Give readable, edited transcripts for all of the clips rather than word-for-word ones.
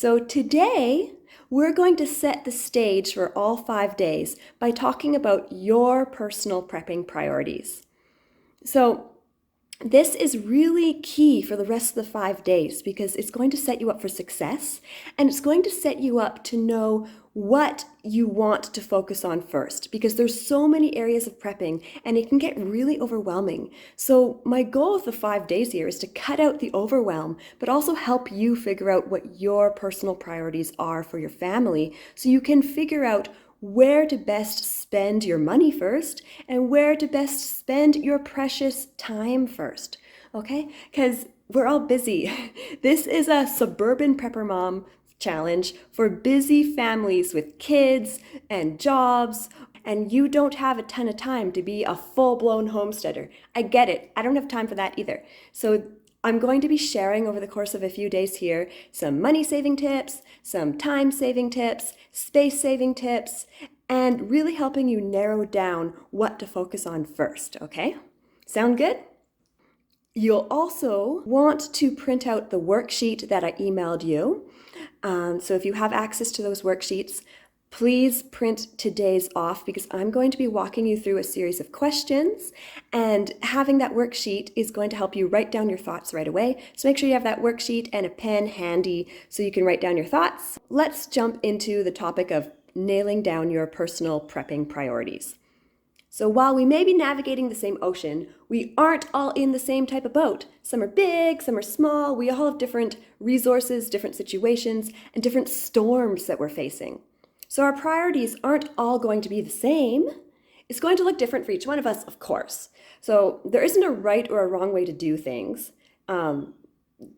So today, we're going to set the stage for all 5 days by talking about your personal prepping priorities. So this is really key for the rest of the 5 days because it's going to set you up for success and it's going to set you up to know what you want to focus on first because there's so many areas of prepping and it can get really overwhelming. So my goal of the 5 days here is to cut out the overwhelm, but also help you figure out what your personal priorities are for your family so you can figure out where to best spend your money first and where to best spend your precious time first, okay? Because we're all busy. This is a Suburban Prepper Mom challenge for busy families with kids and jobs, and you don't have a ton of time to be a full-blown homesteader. I get it. I don't have time for that either. So I'm going to be sharing over the course of a few days here some money-saving tips, some time-saving tips, space-saving tips, and really helping you narrow down what to focus on first, okay? Sound good? You'll also want to print out the worksheet that I emailed you. So if you have access to those worksheets, please print today's off because I'm going to be walking you through a series of questions, and having that worksheet is going to help you write down your thoughts right away. So make sure you have that worksheet and a pen handy so you can write down your thoughts. Let's jump into the topic of nailing down your personal prepping priorities. So while we may be navigating the same ocean, we aren't all in the same type of boat. Some are big, some are small. We all have different resources, different situations, and different storms that we're facing. So our priorities aren't all going to be the same. It's going to look different for each one of us, of course. So there isn't a right or a wrong way to do things, for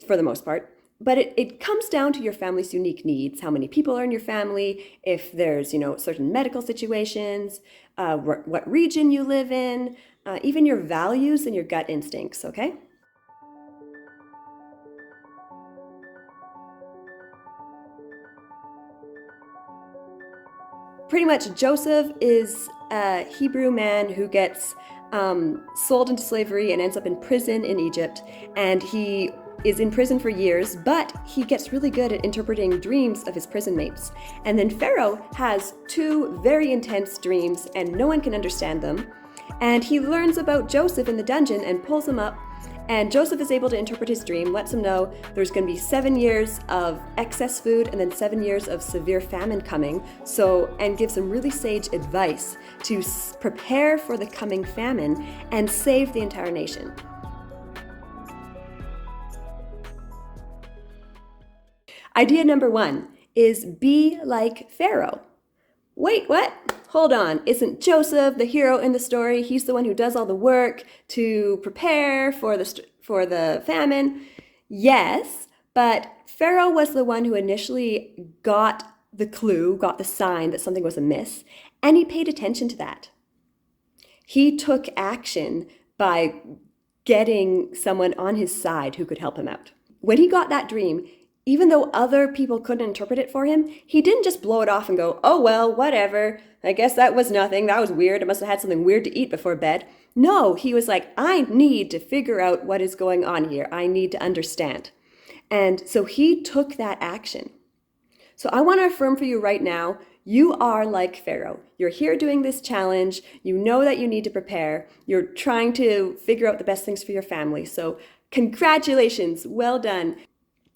the most part. But it comes down to your family's unique needs, how many people are in your family, if there's, certain medical situations, what region you live in, even your values and your gut instincts, okay? Pretty much Joseph is a Hebrew man who gets sold into slavery and ends up in prison in Egypt, and he is in prison for years, but he gets really good at interpreting dreams of his prison mates. And then Pharaoh has 2 very intense dreams and no one can understand them. And he learns about Joseph in the dungeon and pulls him up, and Joseph is able to interpret his dream, lets him know there's going to be 7 years of excess food and then 7 years of severe famine coming, and gives him really sage advice to prepare for the coming famine and save the entire nation. Idea number 1 is be like Pharaoh. Wait, what? Hold on. Isn't Joseph the hero in the story? He's the one who does all the work to prepare for the famine. Yes, but Pharaoh was the one who initially got the clue, got the sign that something was amiss, and he paid attention to that. He took action by getting someone on his side who could help him out. When he got that dream, even though other people couldn't interpret it for him, he didn't just blow it off and go, oh, well, whatever. I guess that was nothing. That was weird. I must have had something weird to eat before bed. No, he was like, I need to figure out what is going on here. I need to understand. And so he took that action. So I want to affirm for you right now, you are like Pharaoh. You're here doing this challenge. You know that you need to prepare. You're trying to figure out the best things for your family. So congratulations. Well done.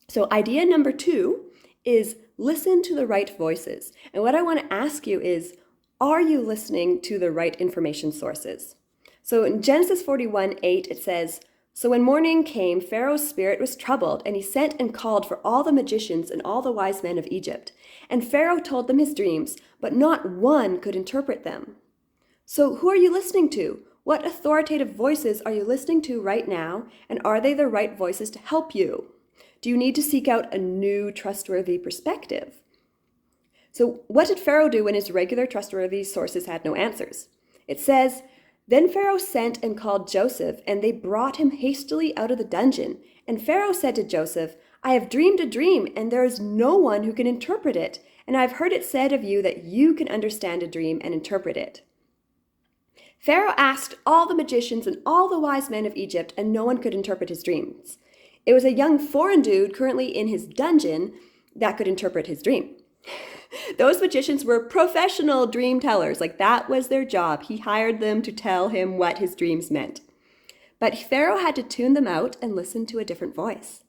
So idea number 2 is listen to the right voices. And what I want to ask you is, are you listening to the right information sources? So in Genesis 41:8, it says, so when morning came, Pharaoh's spirit was troubled, and he sent and called for all the magicians and all the wise men of Egypt. And Pharaoh told them his dreams, but not one could interpret them. So who are you listening to? What authoritative voices are you listening to right now? And are they the right voices to help you? Do you need to seek out a new trustworthy perspective? So what did Pharaoh do when his regular trustworthy sources had no answers? It says, then Pharaoh sent and called Joseph, and they brought him hastily out of the dungeon. And Pharaoh said to Joseph, I have dreamed a dream, and there is no one who can interpret it. And I have heard it said of you that you can understand a dream and interpret it. Pharaoh asked all the magicians and all the wise men of Egypt, and no one could interpret his dreams. It was a young foreign dude currently in his dungeon that could interpret his dream. Those magicians were professional dream tellers. Like, that was their job. He hired them to tell him what his dreams meant. But Pharaoh had to tune them out and listen to a different voice.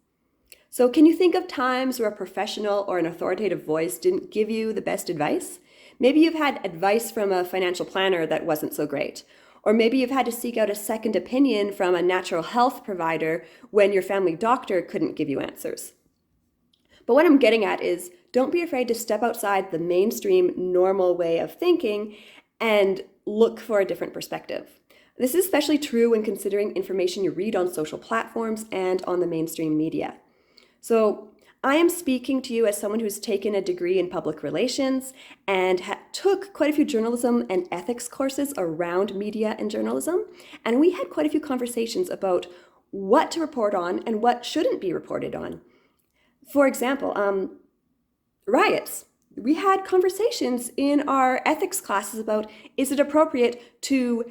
So can you think of times where a professional or an authoritative voice didn't give you the best advice? Maybe you've had advice from a financial planner that wasn't so great. Or maybe you've had to seek out a second opinion from a natural health provider when your family doctor couldn't give you answers. But what I'm getting at is, don't be afraid to step outside the mainstream normal way of thinking and look for a different perspective. This is especially true when considering information you read on social platforms and on the mainstream media. So I am speaking to you as someone who's taken a degree in public relations and took quite a few journalism and ethics courses around media and journalism. And we had quite a few conversations about what to report on and what shouldn't be reported on. For example, riots. We had conversations in our ethics classes about, is it appropriate to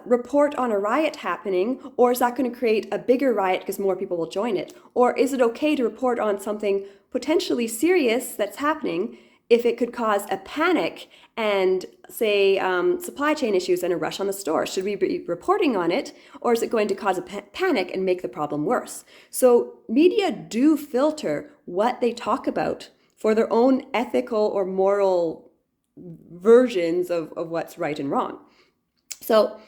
report on a riot happening, or is that going to create a bigger riot because more people will join it? Or is it okay to report on something potentially serious that's happening if it could cause a panic and, say, supply chain issues and a rush on the store? Should we be reporting on it, or is it going to cause a panic and make the problem worse? So media do filter what they talk about for their own ethical or moral versions of what's right and wrong. So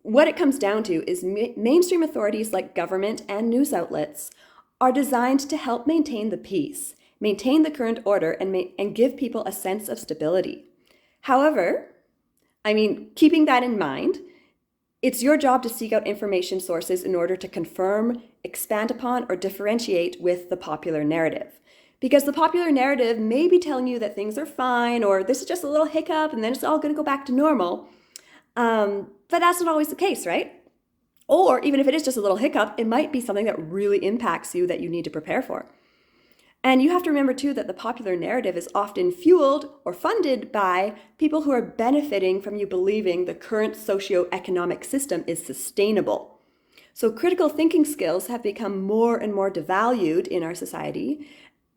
what it comes down to is mainstream authorities like government and news outlets are designed to help maintain the peace, maintain the current order, and give people a sense of stability. However, keeping that in mind, it's your job to seek out information sources in order to confirm, expand upon, or differentiate with the popular narrative. Because the popular narrative may be telling you that things are fine, or this is just a little hiccup and then it's all going to go back to normal. But that's not always the case, right? Or even if it is just a little hiccup, it might be something that really impacts you that you need to prepare for. And you have to remember too that the popular narrative is often fueled or funded by people who are benefiting from you believing the current socioeconomic system is sustainable. So critical thinking skills have become more and more devalued in our society.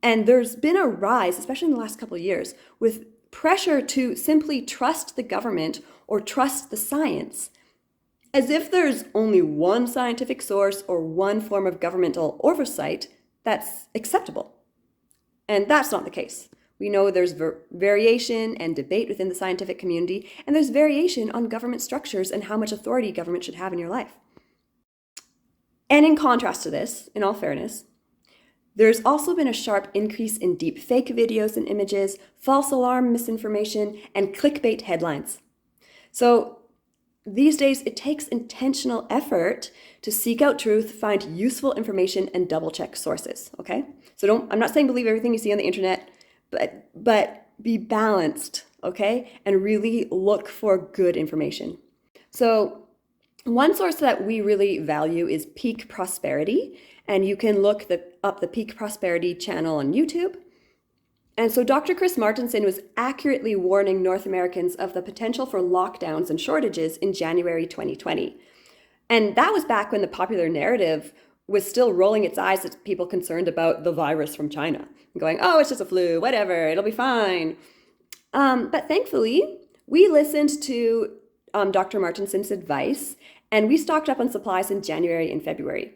And there's been a rise, especially in the last couple of years, with pressure to simply trust the government or trust the science, as if there's only one scientific source or one form of governmental oversight that's acceptable. And that's not the case. We know there's variation and debate within the scientific community, and there's variation on government structures and how much authority government should have in your life. And in contrast to this, in all fairness, there's also been a sharp increase in deep fake videos and images, false alarm misinformation, and clickbait headlines. So these days, it takes intentional effort to seek out truth, find useful information, and double-check sources, okay? So I'm not saying believe everything you see on the internet, but be balanced, okay? And really look for good information. So one source that we really value is Peak Prosperity, and you can look up the Peak Prosperity channel on YouTube. And so Dr. Chris Martenson was accurately warning North Americans of the potential for lockdowns and shortages in January 2020. And that was back when the popular narrative was still rolling its eyes at people concerned about the virus from China, going, oh, it's just a flu, whatever, it'll be fine. But thankfully, we listened to Dr. Martenson's advice, and we stocked up on supplies in January and February.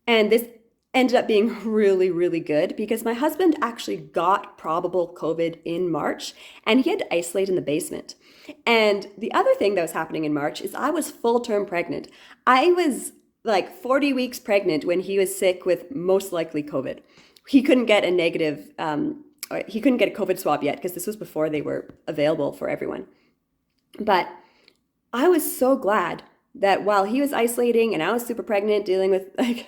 And this ended up being really, really good because my husband actually got probable COVID in March, and he had to isolate in the basement. And the other thing that was happening in March is I was full-term pregnant. I was like 40 weeks pregnant when he was sick with most likely COVID. He couldn't get a he couldn't get a COVID swab yet because this was before they were available for everyone. But I was so glad that while he was isolating and I was super pregnant dealing with like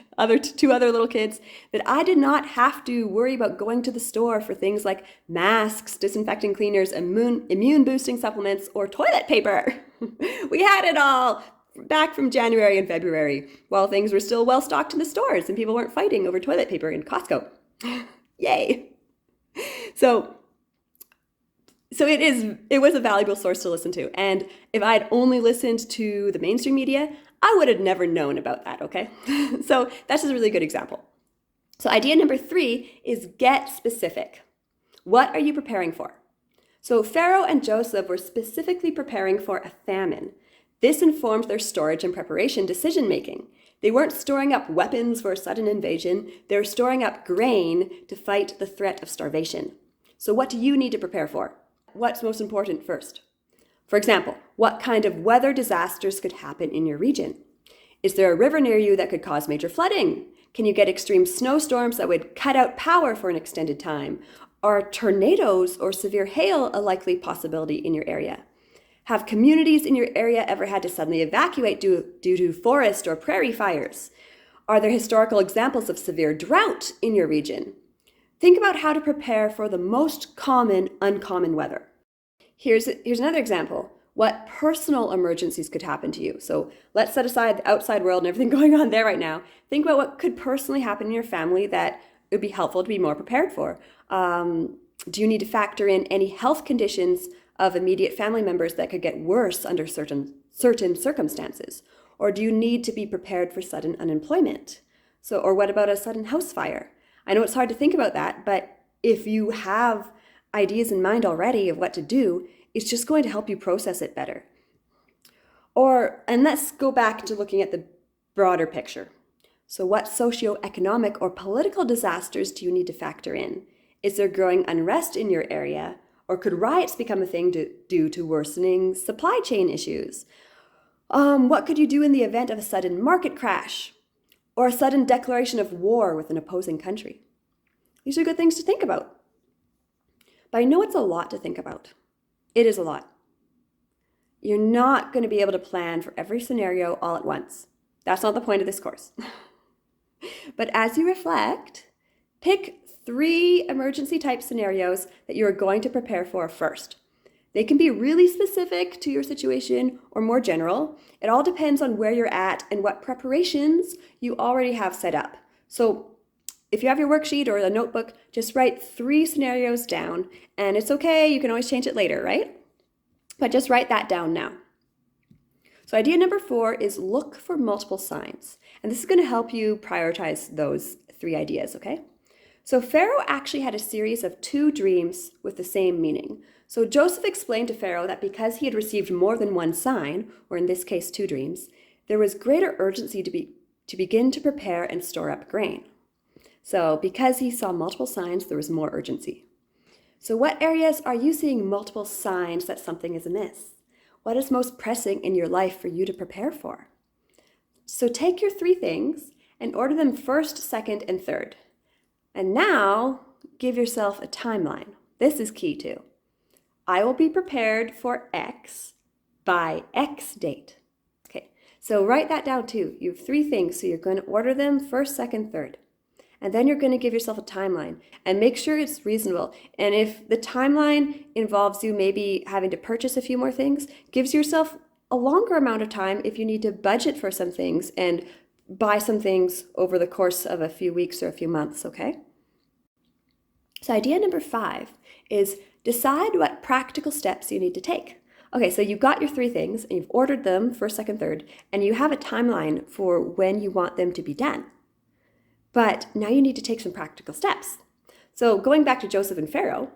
two other little kids, that I did not have to worry about going to the store for things like masks, disinfecting cleaners, immune boosting supplements, or toilet paper. We had it all back from January and February while things were still well stocked in the stores and people weren't fighting over toilet paper in Costco. Yay. So it was a valuable source to listen to. And if I had only listened to the mainstream media, I would have never known about that, okay? So that's just a really good example. So idea number 3 is get specific. What are you preparing for? So Pharaoh and Joseph were specifically preparing for a famine. This informed their storage and preparation decision-making. They weren't storing up weapons for a sudden invasion. They were storing up grain to fight the threat of starvation. So what do you need to prepare for? What's most important first? For example, what kind of weather disasters could happen in your region? Is there a river near you that could cause major flooding? Can you get extreme snowstorms that would cut out power for an extended time? Are tornadoes or severe hail a likely possibility in your area? Have communities in your area ever had to suddenly evacuate due to forest or prairie fires? Are there historical examples of severe drought in your region? Think about how to prepare for the most common uncommon weather. Here's another example. What personal emergencies could happen to you? So let's set aside the outside world and everything going on there right now. Think about what could personally happen in your family that it would be helpful to be more prepared for. Do you need to factor in any health conditions of immediate family members that could get worse under certain circumstances? Or do you need to be prepared for sudden unemployment? Or what about a sudden house fire? I know it's hard to think about that, but if you have ideas in mind already of what to do, it's just going to help you process it better. And let's go back to looking at the broader picture. So what socioeconomic or political disasters do you need to factor in? Is there growing unrest in your area? Or could riots become a thing due to worsening supply chain issues? What could you do in the event of a sudden market crash? Or a sudden declaration of war with an opposing country? These are good things to think about. But I know it's a lot to think about. It is a lot. You're not going to be able to plan for every scenario all at once. That's not the point of this course. But as you reflect, pick 3 emergency type scenarios that you are going to prepare for first. They can be really specific to your situation or more general. It all depends on where you're at and what preparations you already have set up. So if you have your worksheet or a notebook, just write 3 scenarios down, and it's okay, you can always change it later, right? But just write that down now. So idea number 4 is look for multiple signs. And this is going to help you prioritize those 3 ideas, okay? So Pharaoh actually had a series of 2 dreams with the same meaning. So Joseph explained to Pharaoh that because he had received more than 1 sign, or in this case 2 dreams, there was greater urgency to begin to prepare and store up grain. So because he saw multiple signs, there was more urgency. So what areas are you seeing multiple signs that something is amiss? What is most pressing in your life for you to prepare for? So take your 3 things and order them first, second, and third. And now give yourself a timeline. This is key too. I will be prepared for X by X date. Okay, so write that down too. You have 3 things, so you're going to order them first, second, third. And then you're going to give yourself a timeline and make sure it's reasonable. And if the timeline involves you maybe having to purchase a few more things, gives yourself a longer amount of time if you need to budget for some things and buy some things over the course of a few weeks or a few months, okay? So idea number 5 is decide what practical steps you need to take. Okay, so you've got your 3 things and you've ordered them first, second, third, and you have a timeline for when you want them to be done. But now you need to take some practical steps. So going back to Joseph and Pharaoh,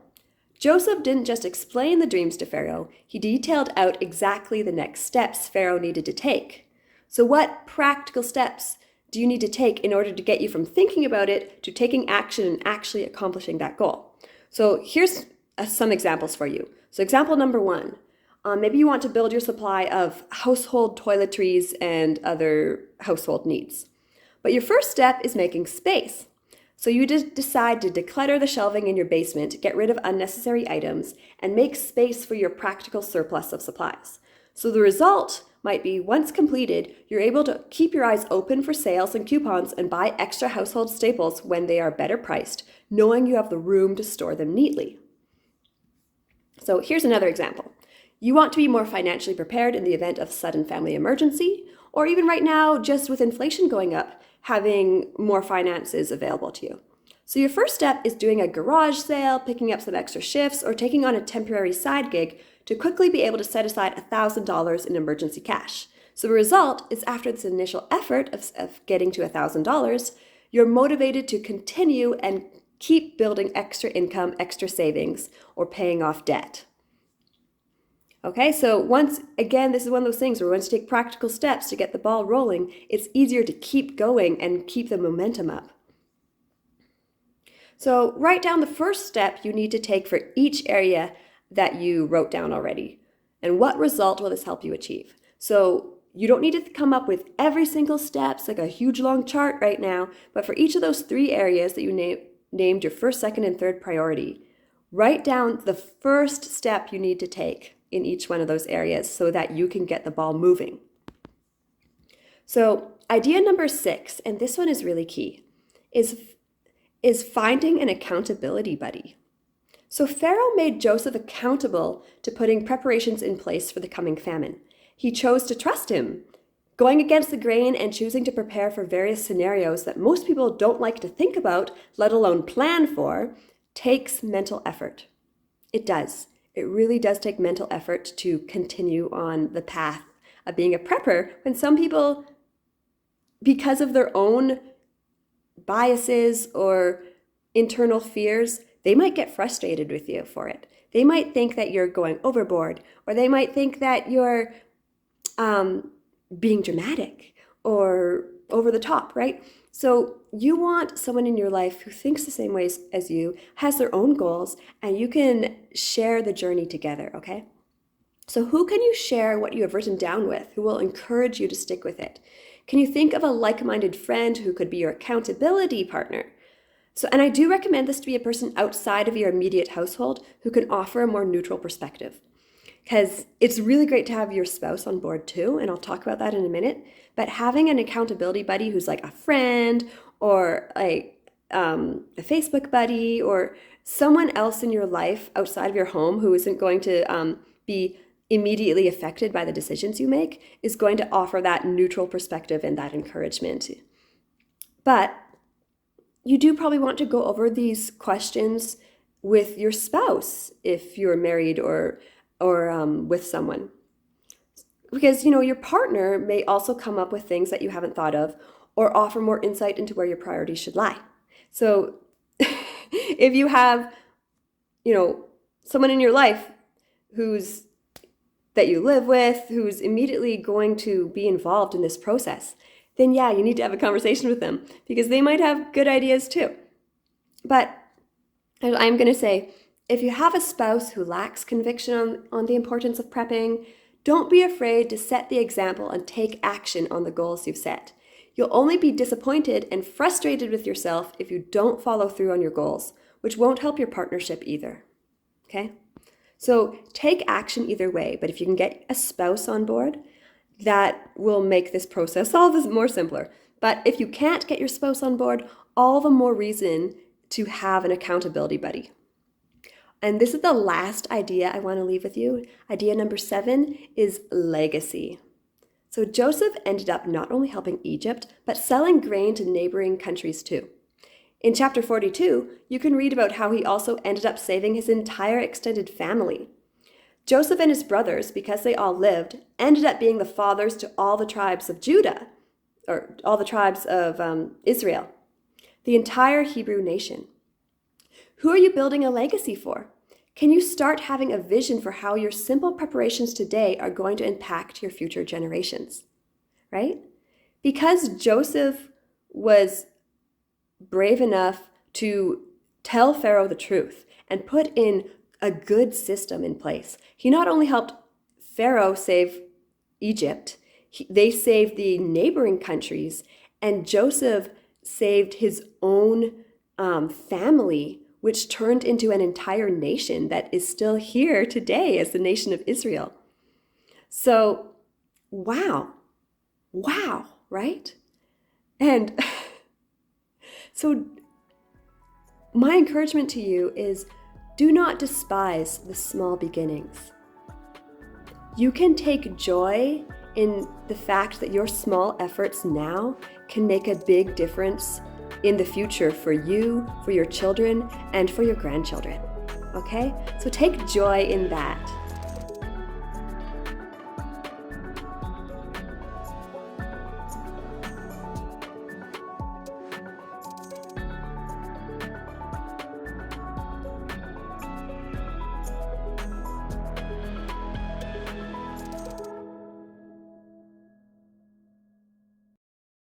Joseph didn't just explain the dreams to Pharaoh, he detailed out exactly the next steps Pharaoh needed to take. So what practical steps do you need to take in order to get you from thinking about it to taking action and actually accomplishing that goal? So here's some examples for you. So example number 1, maybe you want to build your supply of household toiletries and other household needs. But your first step is making space. So you just decide to declutter the shelving in your basement, get rid of unnecessary items, and make space for your practical surplus of supplies. So the result might be, once completed, you're able to keep your eyes open for sales and coupons and buy extra household staples when they are better priced, knowing you have the room to store them neatly. So here's another example. You want to be more financially prepared in the event of a sudden family emergency, or even right now, just with inflation going up, having more finances available to you. So your first step is doing a garage sale, picking up some extra shifts, or taking on a temporary side gig to quickly be able to set aside $1,000 in emergency cash. So the result is, after this initial effort of getting to $1,000, you're motivated to continue and keep building extra income, extra savings, or paying off debt. Okay, so once again, this is one of those things where once you take practical steps to get the ball rolling, it's easier to keep going and keep the momentum up. So write down the first step you need to take for each area that you wrote down already. And what result will this help you achieve? So you don't need to come up with every single step, like a huge long chart right now, but for each of those 3 areas that you named your first, second, and third priority, write down the first step you need to take in each one of those areas so that you can get the ball moving. So idea number 6, and this one is really key, is finding an accountability buddy. So Pharaoh made Joseph accountable to putting preparations in place for the coming famine. He chose to trust him. Going against the grain and choosing to prepare for various scenarios that most people don't like to think about, let alone plan for, takes mental effort. It does. It really does take mental effort to continue on the path of being a prepper when some people, because of their own biases or internal fears, they might get frustrated with you for it. They might think that you're going overboard, or they might think that you're being dramatic or over the top, right? So you want someone in your life who thinks the same ways as you, has their own goals, and you can share the journey together, okay? So who can you share what you have written down with, who will encourage you to stick with it? Can you think of a like-minded friend who could be your accountability partner? So, and I do recommend this to be a person outside of your immediate household who can offer a more neutral perspective. Because it's really great to have your spouse on board too, and I'll talk about that in a minute. But having an accountability buddy who's like a friend or a Facebook buddy or someone else in your life outside of your home who isn't going to be immediately affected by the decisions you make is going to offer that neutral perspective and that encouragement. But you do probably want to go over these questions with your spouse if you're married or with someone. Because, your partner may also come up with things that you haven't thought of or offer more insight into where your priorities should lie. So if you have, someone in your life that you live with, who's immediately going to be involved in this process, then yeah, you need to have a conversation with them because they might have good ideas too. But I'm going to say, if you have a spouse who lacks conviction on the importance of prepping, don't be afraid to set the example and take action on the goals you've set. You'll only be disappointed and frustrated with yourself if you don't follow through on your goals, which won't help your partnership either. Okay? So take action either way, but if you can get a spouse on board, that will make this process all this more simpler. But if you can't get your spouse on board, all the more reason to have an accountability buddy. And this is the last idea I want to leave with you. Idea number 7 is legacy. So Joseph ended up not only helping Egypt, but selling grain to neighboring countries too. In chapter 42, you can read about how he also ended up saving his entire extended family. Joseph and his brothers, because they all lived, ended up being the fathers to all the tribes of Judah, or all the tribes of Israel, the entire Hebrew nation. Who are you building a legacy for? Can you start having a vision for how your simple preparations today are going to impact your future generations, right? Because Joseph was brave enough to tell Pharaoh the truth and put in a good system in place. He not only helped Pharaoh save Egypt, they saved the neighboring countries, and Joseph saved his own family, which turned into an entire nation that is still here today as the nation of Israel. So, wow, right? And so my encouragement to you is do not despise the small beginnings. You can take joy in the fact that your small efforts now can make a big difference in the future for you, for your children, and for your grandchildren. Okay? So take joy in that.